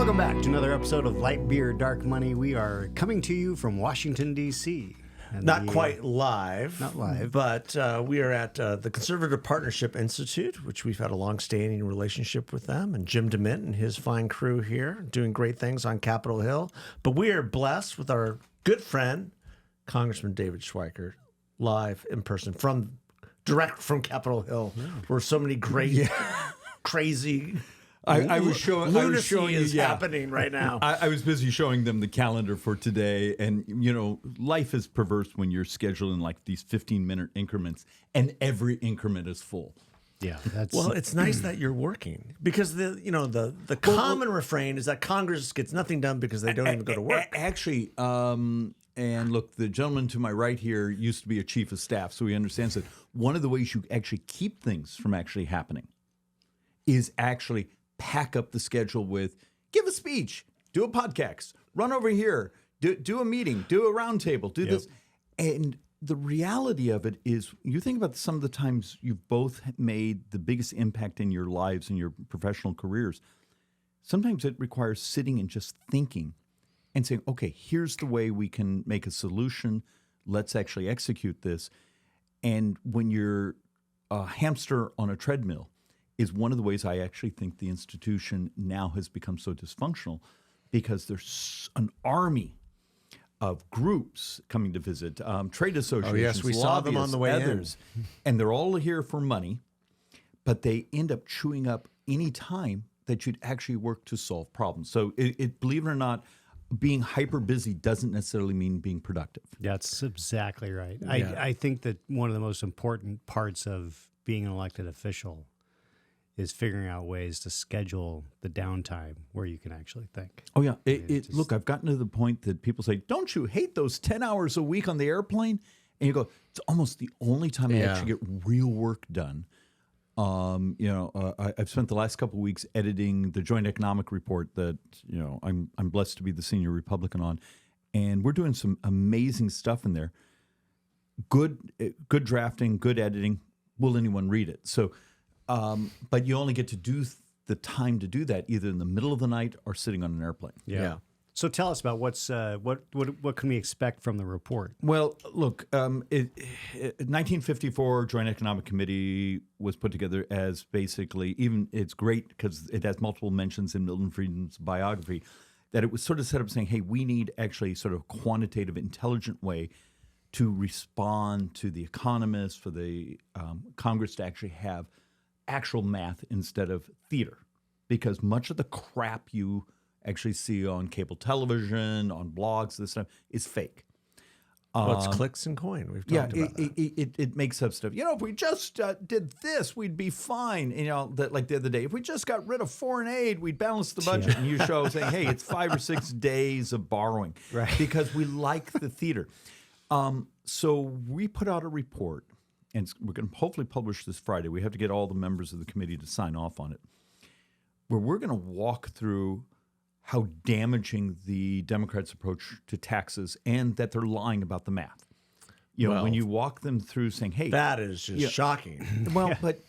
Welcome back to another episode of Light Beer, Dark Money. We are coming to you from Washington, D.C. Not quite live. Not live. But we are at the Conservative Partnership Institute, which we've had a long-standing relationship with them, and Jim DeMint and his fine crew here doing great things on Capitol Hill. But we are blessed with our good friend, Congressman David Schweikert, live in person direct from Capitol Hill, where so many great, crazy... I was showing is happening right now. I was busy showing them the calendar for today, and life is perverse when you're scheduling like these 15-minute increments, and every increment is full. Yeah, well, it's nice that you're working because the common refrain is that Congress gets nothing done because they don't even go to work. Actually, and look, the gentleman to my right here used to be a chief of staff, so he understands that one of the ways you actually keep things from actually happening is actually pack up the schedule with give a speech, do a podcast, run over here, do a meeting, do a roundtable, do this. And the reality of it is you think about some of the times you've both made the biggest impact in your lives and your professional careers. Sometimes it requires sitting and just thinking and saying, okay, here's the way we can make a solution. Let's actually execute this. And when you're a hamster on a treadmill, is one of the ways I actually think the institution now has become so dysfunctional because there's an army of groups coming to visit, trade associations, yes, we saw them on the way others, and they're all here for money, but they end up chewing up any time that you'd actually work to solve problems. So believe it or not, being hyper busy doesn't necessarily mean being productive. That's exactly right. Yeah. I think that one of the most important parts of being an elected official is figuring out ways to schedule the downtime where you can actually think. Oh, yeah. Look, I've gotten to the point that people say, don't you hate those 10 hours a week on the airplane? And you go, it's almost the only time I actually get real work done. I've spent the last couple of weeks editing the Joint Economic Report that, I'm blessed to be the senior Republican on. And we're doing some amazing stuff in there. Good drafting, good editing. Will anyone read it? So, but you only get to do the time to do that either in the middle of the night or sitting on an airplane. Yeah. So tell us about what can we expect from the report? Well, look, 1954 Joint Economic Committee was put together as basically, it's great because it has multiple mentions in Milton Friedman's biography, that it was sort of set up saying, hey, we need actually sort of quantitative, intelligent way to respond to the economists, for the Congress to actually have actual math instead of theater, because much of the crap you actually see on cable television, on blogs, this stuff is fake. Well, it's clicks and coin. We've talked about that. It makes up stuff. If we just did this, we'd be fine. That like the other day, if we just got rid of foreign aid, we'd balance the budget. And you show saying, hey, it's 5 or 6 days of borrowing, right? Because we like the theater. So we put out a report. And we're going to hopefully publish this Friday. We have to get all the members of the committee to sign off on it, where we're going to walk through how damaging the Democrats' approach to taxes and that they're lying about the math. When you walk them through saying, hey. That is just shocking. Well, but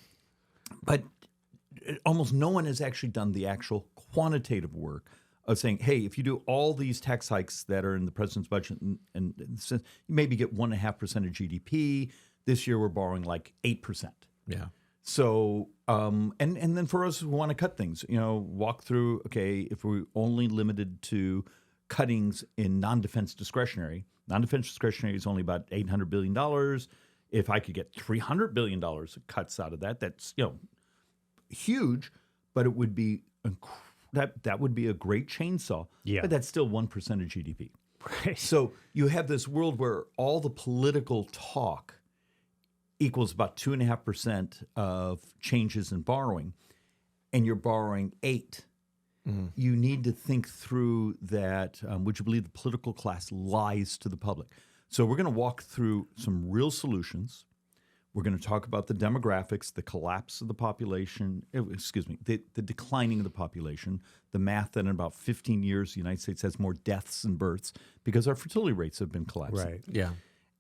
almost no one has actually done the actual quantitative work of saying, hey, if you do all these tax hikes that are in the president's budget and you maybe get 1.5% of GDP. This year we're borrowing like 8%. Yeah. So, and then for us who want to cut things, walk through, okay, if we're only limited to cuttings in non-defense discretionary is only about $800 billion. If I could get $300 billion of cuts out of that, that's, huge, but it would be, that would be a great chainsaw. Yeah. But that's still 1% of GDP. Right. So you have this world where all the political talk equals about 2.5% of changes in borrowing, and you're borrowing 8. Mm-hmm. You need to think through that. Would you believe the political class lies to the public? So we're going to walk through some real solutions. We're going to talk about the demographics, the collapse of the population, the declining of the population, the math that in about 15 years the United States has more deaths than births because our fertility rates have been collapsing. Right. Yeah.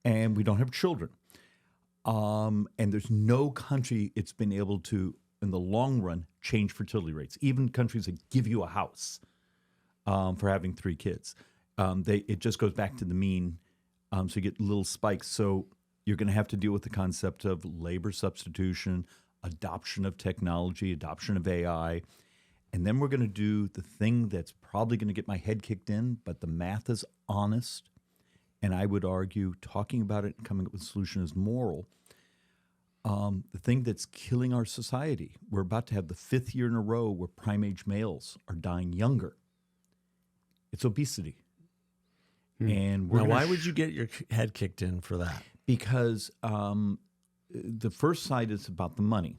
And we don't have children. And there's no country it's been able to, in the long run, change fertility rates. Even countries that give you a house for having 3 kids. It just goes back to the mean, so you get little spikes. So you're going to have to deal with the concept of labor substitution, adoption of technology, adoption of AI. And then we're going to do the thing that's probably going to get my head kicked in, but the math is honest. And I would argue talking about it and coming up with a solution is moral. The thing that's killing our society, we're about to have the 5th year in a row where prime-age males are dying younger. It's obesity. And Now, why would you get your head kicked in for that? Because the first side is about the money.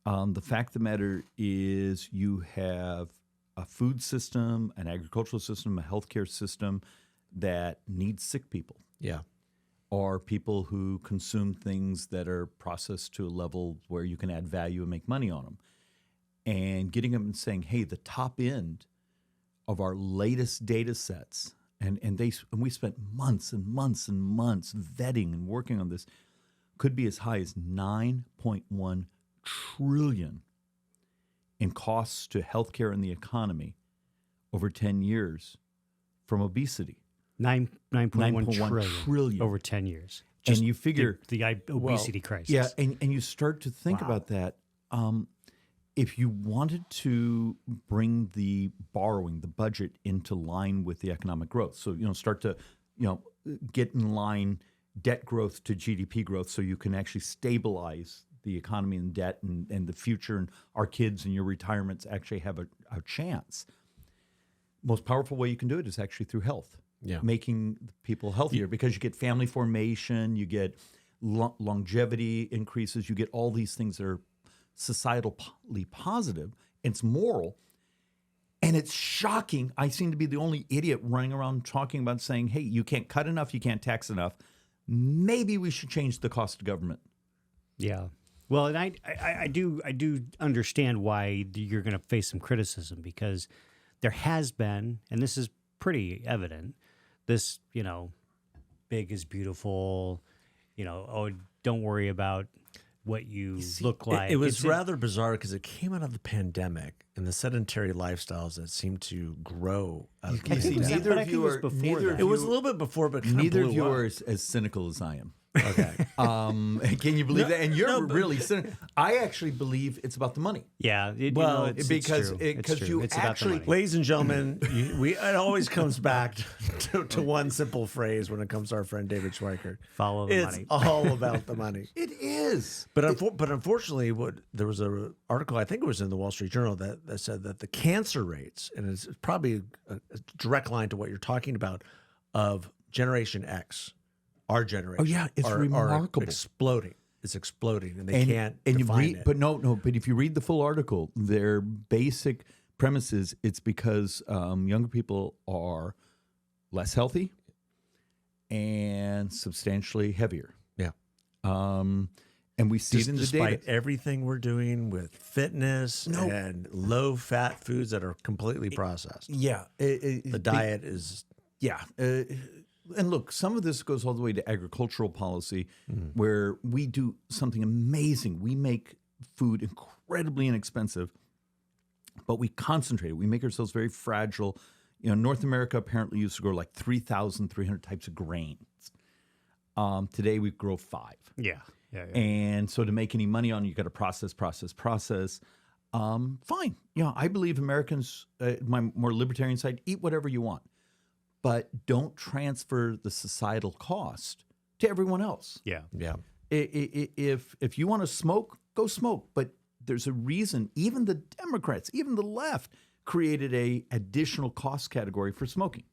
The fact of the matter is you have a food system, an agricultural system, a healthcare system that needs sick people. Yeah. Or people who consume things that are processed to a level where you can add value and make money on them. And getting them and saying, hey, the top end of our latest data sets, and we spent months and months and months vetting and working on this, could be as high as $9.1 trillion in costs to healthcare and the economy over 10 years from obesity. 9.1 trillion over 10 years. And you figure the obesity crisis. Yeah, and you start to think about that. If you wanted to bring the borrowing, the budget into line with the economic growth, so start to get in line debt growth to GDP growth, so you can actually stabilize the economy and debt and the future, and our kids and your retirements actually have a chance. Most powerful way you can do it is actually through health. Yeah. Making people healthier, because you get family formation, you get longevity increases, you get all these things that are societally positive. It's moral, and it's shocking. I seem to be the only idiot running around talking about saying, hey, you can't cut enough, you can't tax enough. Maybe we should change the cost of government. Yeah. Well, and I do understand why you're going to face some criticism, because there has been, and this is pretty evident, this, big is beautiful, oh, don't worry about what you look like. It was rather bizarre because it came out of the pandemic and the sedentary lifestyles that seemed to grow. You see, neither of you are. It was a little bit before, but neither of you are as cynical as I am. Okay. Can you believe that? And you're really cynical. I actually believe it's about the money. Yeah. Because you it's actually, ladies and gentlemen, it always comes back to one simple phrase when it comes to our friend David Schweikert. Follow the money. It's all about the money. It is. But unfortunately, there was an article, I think it was in the Wall Street Journal, that said that the cancer rates, and it's probably a direct line to what you're talking about, of Generation X, our generation. Oh yeah, it's remarkable. Exploding. It's exploding, and they can't define it. But no. But if you read the full article, their basic premise is it's because younger people are less healthy and substantially heavier. Yeah. And we see it in the data. Despite everything we're doing with fitness and low-fat foods that are completely processed. Yeah. The diet is... Yeah. And look, some of this goes all the way to agricultural policy, where we do something amazing. We make food incredibly inexpensive, but we concentrate it. We make ourselves very fragile. North America apparently used to grow like 3,300 types of grains. Today we grow 5. Yeah. And so to make any money on it, you got to process. Fine. I believe Americans, my more libertarian side, eat whatever you want, but don't transfer the societal cost to everyone else. Yeah. If you want to smoke, go smoke. But there's a reason. Even the Democrats, even the left, created a additional cost category for smoking.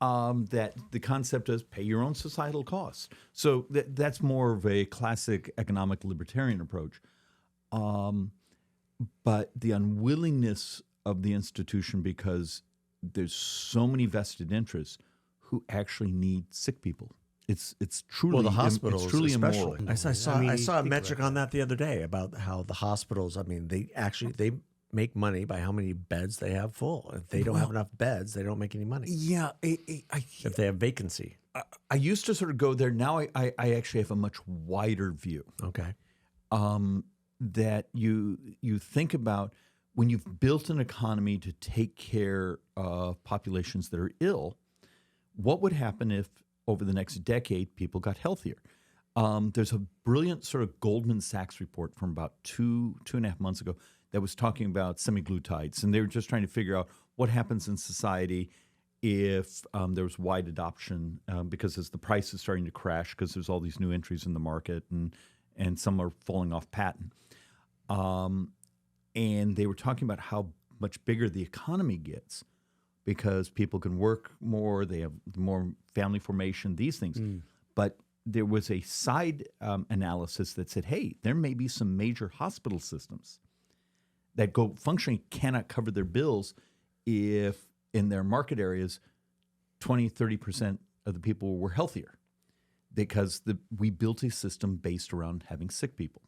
That the concept is pay your own societal costs. So that's more of a classic economic libertarian approach. But the unwillingness of the institution, because there's so many vested interests who actually need sick people. It's truly the hospitals, it's truly especially. immoral. I saw a metric on that the other day about how the hospitals, they make money by how many beds they have full. If they don't have enough beds, they don't make any money. Yeah. If they have vacancy. I used to sort of go there. Now I actually have a much wider view. Okay. That you think about when you've built an economy to take care of populations that are ill, what would happen if over the next decade people got healthier? There's a brilliant sort of Goldman Sachs report from about two and a half months ago that was talking about semaglutides, and they were just trying to figure out what happens in society if there was wide adoption, because as the price is starting to crash because there's all these new entries in the market and some are falling off patent. And they were talking about how much bigger the economy gets because people can work more, they have more family formation, these things. But there was a side analysis that said, hey, there may be some major hospital systems that go functionally cannot cover their bills if in their market areas 20, 30% of the people were healthier because we built a system based around having sick people.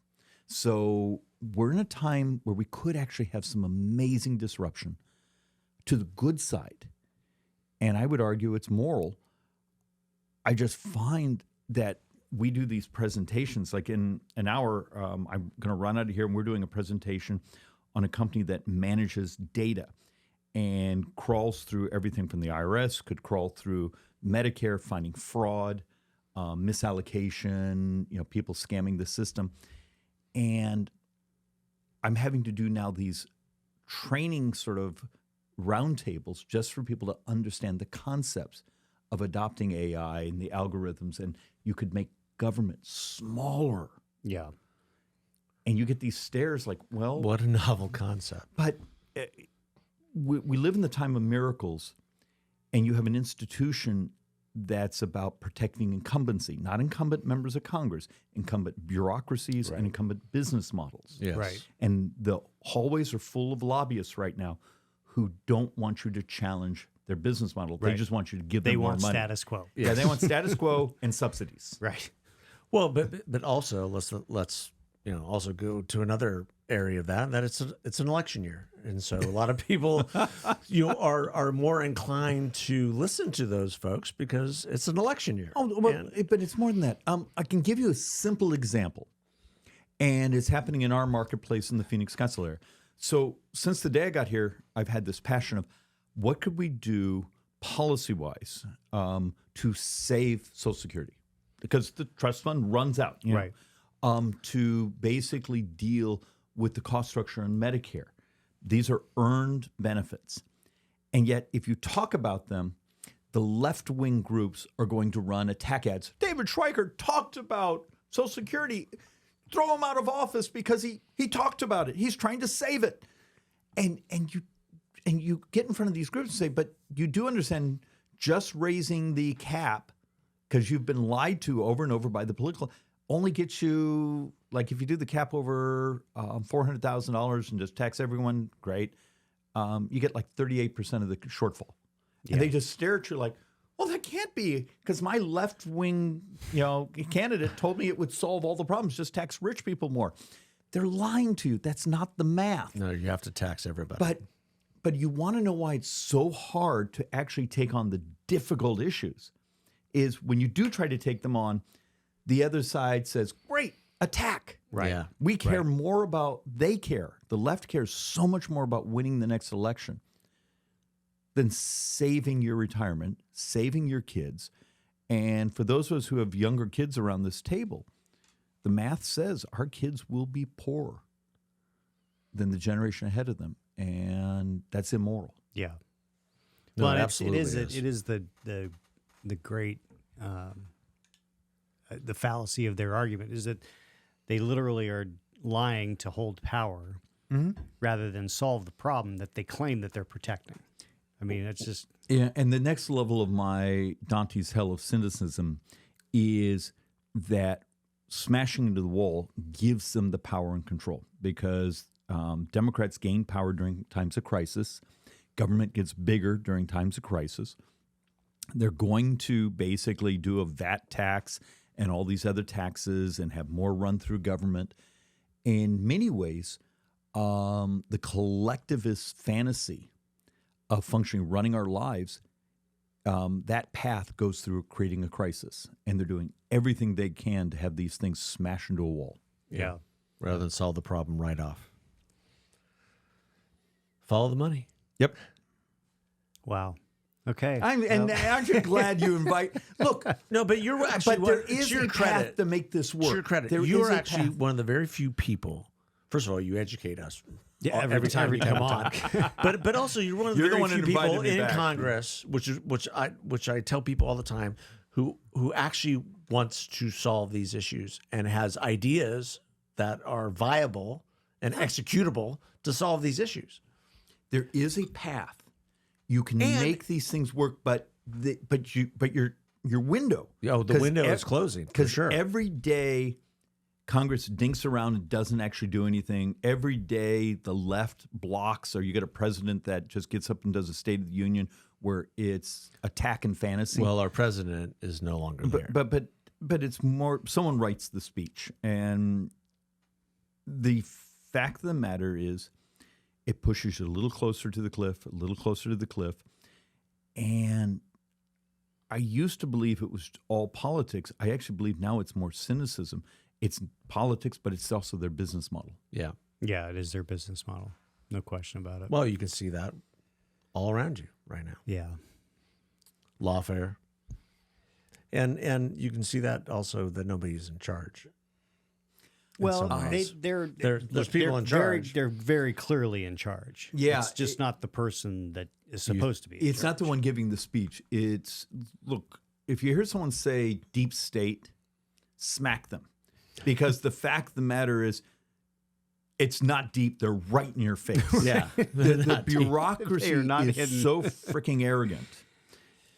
So we're in a time where we could actually have some amazing disruption to the good side. And I would argue it's moral. I just find that we do these presentations, like in an hour, I'm going to run out of here and we're doing a presentation on a company that manages data and crawls through everything from the IRS, could crawl through Medicare, finding fraud, misallocation, people scamming the system. And I'm having to do now these training sort of roundtables just for people to understand the concepts of adopting AI and the algorithms. And you could make government smaller. Yeah. And you get these stares like, well, What a novel concept. but we live in the time of miracles, and you have an institution that's about protecting incumbency, not incumbent members of Congress, incumbent bureaucracies and incumbent business models. Yes. Right. And the hallways are full of lobbyists right now who don't want you to challenge their business model. They Right. just want you to give They them more want money. status quo. Yeah, they want status quo and subsidies. Right. Well, but also let's also go to another area of that it's an election year, and so a lot of people are more inclined to listen to those folks because it's an election year. Oh, well, but it's more than that. I can give you a simple example, and it's happening in our marketplace in the Phoenix Council area. So since the day I got here, I've had this passion of what could we do policy-wise to save Social Security? Because the trust fund runs out, Right. to basically deal with the cost structure in Medicare. These are earned benefits. And yet, if you talk about them, the left-wing groups are going to run attack ads. David Schweikert talked about Social Security. Throw him out of office because he talked about it. He's trying to save it. And you get in front of these groups and say, but you do understand just raising the cap, because you've been lied to over and over by the political, only gets you, like if you do the cap over $400,000 and just tax everyone, great. You get like 38% of the shortfall. Yeah. And they just stare at you like, well, that can't be, because my left-wing candidate told me it would solve all the problems, just tax rich people more. They're lying to you. That's not the math. No, you have to tax everybody. But you want to know why it's so hard to actually take on the difficult issues is when you do try to take them on, the other side says, great, attack. Right. Yeah. We care more about, they care. The left cares so much more about winning the next election than saving your retirement, saving your kids. And for those of us who have younger kids around this table, the math says our kids will be poorer than the generation ahead of them. And that's immoral. Yeah. No, Well, it it absolutely is. is. It is the great the fallacy of their argument is that they literally are lying to hold power rather than solve the problem that they claim that they're protecting. I mean, it's just Yeah, and the next level of my Dante's hell of cynicism is that smashing into the wall gives them the power and control because Democrats gain power during times of crisis. Government gets bigger during times of crisis. They're going to basically do a VAT tax and all these other taxes and have more run through government. In many ways, the collectivist fantasy of functioning, running our lives, that path goes through creating a crisis. And they're doing everything they can to have these things smash into a wall. yeah. Rather than solve the problem right off. Follow the money. Yep. Wow. Okay. And aren't you glad you invite? Look, No, but you're actually. but there is to your a credit path to make this work. To your credit, There you're is a actually path. one of the very few people. First of all, you educate us. Yeah, every time you come on. but also you're one of the You're the very one few that invited people me in back. Congress, which I tell people all the time, who actually wants to solve these issues and has ideas that are viable and executable to solve these issues. There is a path. You can make these things work, but your window. Oh, the window is closing for Because sure. every day Congress dinks around and doesn't actually do anything. Every day the left blocks, or you get a president that just gets up and does a State of the Union where it's attack and fantasy. Well, our president is no longer there. But it's more, someone writes the speech. And the fact of the matter is it pushes you a little closer to the cliff, a little closer to the cliff. And I used to believe it was all politics. I actually believe now it's more cynicism. It's politics, but it's also their business model. Yeah. Yeah, it is their business model. No question about it. Well, you can see that all around you right now. Yeah. Lawfare. And you can see that also that nobody's in charge. Well, some ways. there's people in charge. They're very clearly in charge. Yeah, It's just not the person that is supposed to be. It's not the one giving the speech. It's, look, if you hear someone say deep state, smack them. Because the fact of the matter is, it's not deep. They're right in your face. Yeah. The bureaucracy They are not is hidden. so freaking arrogant.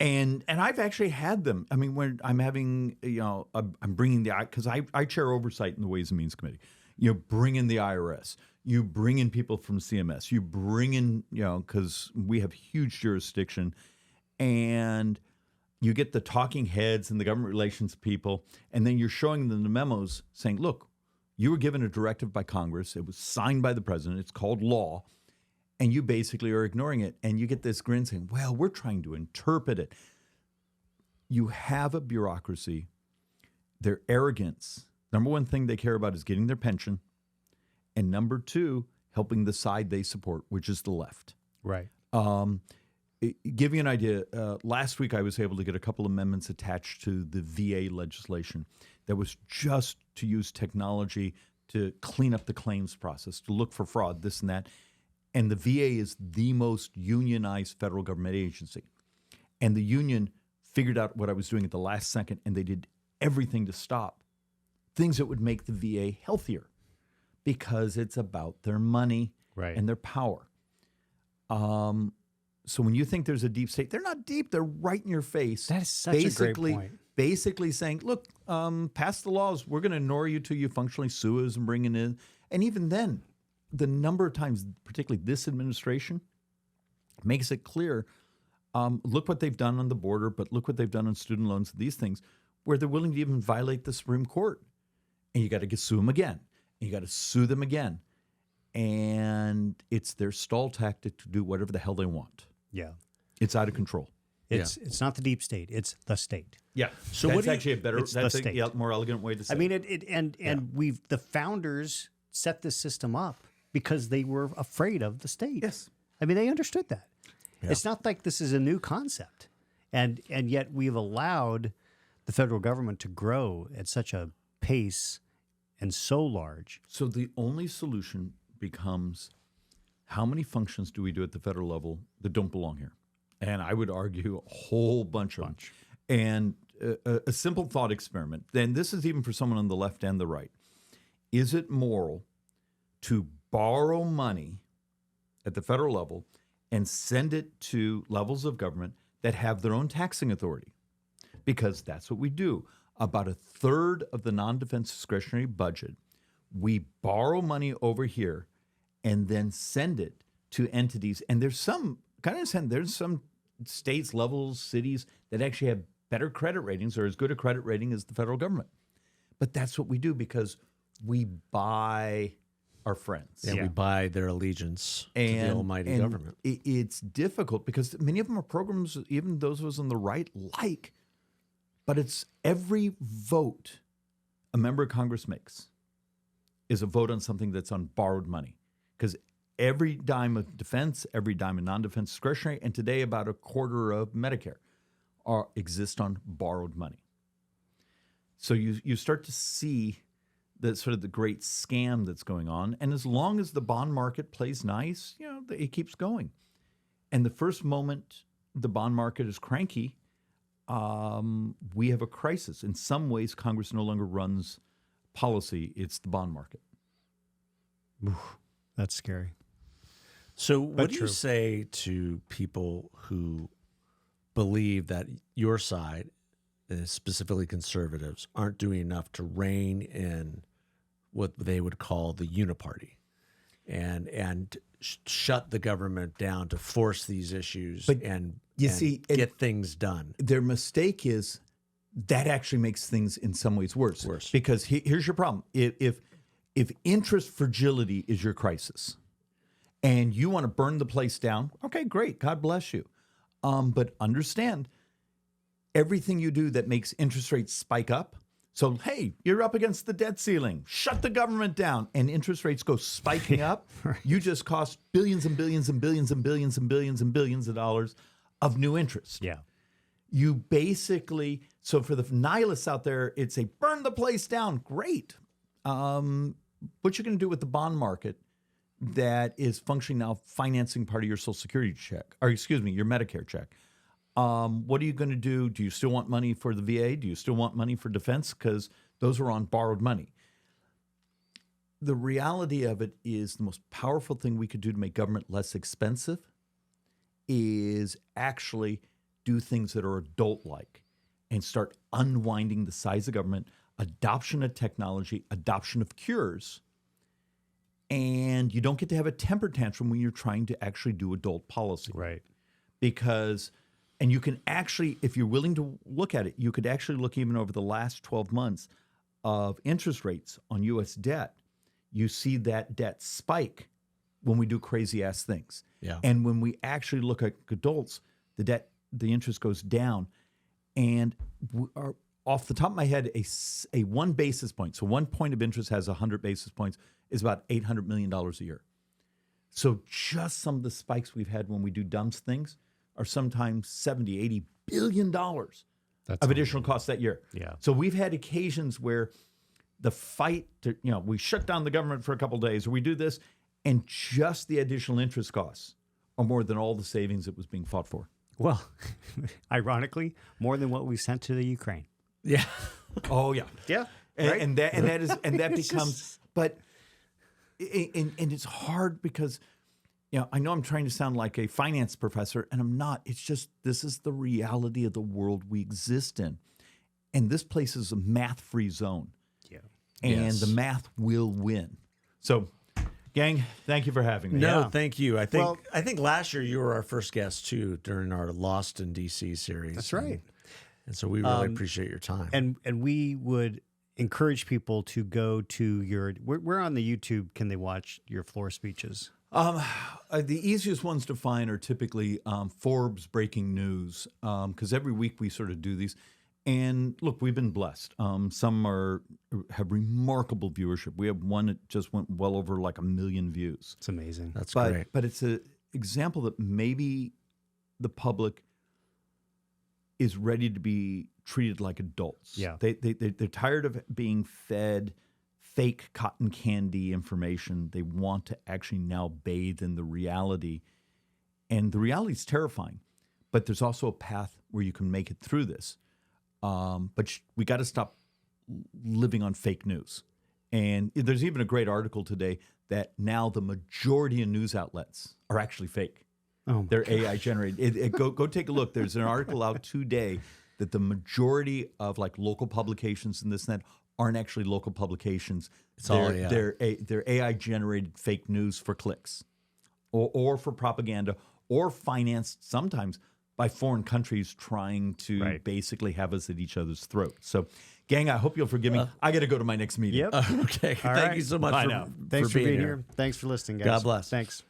And I've actually had them. I mean, when I'm having, I'm bringing because I chair oversight in the Ways and Means Committee. You bring in the IRS. You bring in people from CMS. You bring in, because we have huge jurisdiction. And you get the talking heads and the government relations people. And then you're showing them the memos saying, look, you were given a directive by Congress. It was signed by the president. It's called law. And you basically are ignoring it. And you get this grin saying, well, we're trying to interpret it. You have a bureaucracy. Their arrogance, number one thing they care about is getting their pension. And number two, helping the side they support, which is the left. Right. Give you an idea, last week I was able to get a couple amendments attached to the VA legislation that was just to use technology to clean up the claims process, to look for fraud, this and that. And the VA is the most unionized federal government agency. And the union figured out what I was doing at the last second, and they did everything to stop things that would make the VA healthier because it's about their money and their power. So when you think there's a deep state, they're not deep. They're right in your face. That is such a great point. Basically saying, look, pass the laws. We're going to ignore you till you functionally sue us and bring it in. And even then, the number of times, particularly this administration, makes it clear, look what they've done on the border, but look what they've done on student loans, these things, where they're willing to even violate the Supreme Court. And you got to sue them again. And you got to sue them again. And it's their stall tactic to do whatever the hell they want. Yeah. It's out of control. It's not the deep state. It's the state. Yeah. So that's what do you- actually a better, It's the that's a state. more elegant way to say I mean, the founders set this system up because they were afraid of the state. Yes. I mean, they understood that. It's not like this is a new concept. And yet we've allowed the federal government to grow at such a pace and so large. So the only solution becomes how many functions do we do at the federal level that don't belong here? And I would argue a whole bunch of them. And a simple thought experiment, and this is even for someone on the left and the right. Is it moral to borrow money at the federal level and send it to levels of government that have their own taxing authority? Because that's what we do. About a third of the non-defense discretionary budget, we borrow money over here and then send it to entities. And there's some states, levels, cities that actually have better credit ratings or as good a credit rating as the federal government. But that's what we do because we buy our friends. Yeah, we buy their allegiance to the almighty government. It's difficult because many of them are programs, even those of us on the right like, but it's every vote a member of Congress makes is a vote on something that's on borrowed money. Because every dime of defense, every dime of non-defense discretionary, and today about a quarter of Medicare exist on borrowed money. So you start to see the sort of the great scam that's going on. And as long as the bond market plays nice, it keeps going. And the first moment the bond market is cranky, we have a crisis. In some ways, Congress no longer runs policy. It's the bond market. Oof, that's scary. So what do true. you say to people who believe that your side, specifically conservatives, aren't doing enough to rein in what they would call the uniparty and shut the government down to force these issues and get things done? Their mistake is that actually makes things in some ways worse. Because here's your problem. If interest fragility is your crisis and you want to burn the place down, okay, great. God bless you. But understand, everything you do that makes interest rates spike up. So, hey, you're up against the debt ceiling. Shut the government down. And interest rates go spiking up. Right. You just cost billions and billions and billions and billions and billions and billions of dollars of new interest. Yeah. You basically, so for the nihilists out there, it's a burn the place down. Great. What you're going to do with the bond market that is functioning now, financing part of your Social Security check, or excuse me, your Medicare check. What are you going to do? Do you still want money for the VA? Do you still want money for defense? Because those are on borrowed money. The reality of it is the most powerful thing we could do to make government less expensive is actually do things that are adult-like and start unwinding the size of government, adoption of technology, adoption of cures. And you don't get to have a temper tantrum when you're trying to actually do adult policy. Right. Because, and you can actually, if you're willing to look at it, you could actually look even over the last 12 months of interest rates on U.S. debt. You see that debt spike when we do crazy ass things. Yeah. And when we actually look at adults, the interest goes down. And we are, off the top of my head, a 1 basis point. So 1 point of interest has 100 basis points is about $800 million a year. So just some of the spikes we've had when we do dumb things are sometimes $70, $80 billion of additional costs that year. Yeah. So we've had occasions where the fight to, we shut down the government for a couple of days, or we do this, and just the additional interest costs are more than all the savings that was being fought for. Well, ironically, more than what we sent to the Ukraine. Yeah. Oh yeah. Yeah. And that It's becomes, just- but it's hard because, I know I'm trying to sound like a finance professor, and I'm not. It's just, this is the reality of the world we exist in. And this place is a math-free zone. Yeah. And Yes. the math will win. So, gang, thank you for having me. No, Yeah. thank you. I Well- think last year you were our first guest too during our Lost in DC series. That's right. And so we really appreciate your time. And we would encourage people to go to we're on the YouTube. Can they watch your floor speeches? The easiest ones to find are typically Forbes breaking news, because every week we sort of do these. And look, we've been blessed. Some have remarkable viewership. We have one that just went well over like 1 million views. It's amazing. That's great. But it's an example that maybe the public is ready to be treated like adults. Yeah. They're tired of being fed fake cotton candy information. They want to actually now bathe in the reality. And the reality is terrifying. But there's also a path where you can make it through this. But we got to stop living on fake news. And there's even a great article today that now the majority of news outlets are actually fake. Oh, They're AI generated. Go take a look. There's an article out today that the majority of like local publications and this and that aren't actually local publications. It's all AI. They're AI generated fake news for clicks, or for propaganda, or financed sometimes by foreign countries trying to Right. basically have us at each other's throats. So, gang, I hope you'll forgive me. I got to go to my next meeting. Yep. Okay. All Thank right. you so much Bye for, now. Thanks for being here. here. Thanks for listening, guys. God bless. Thanks.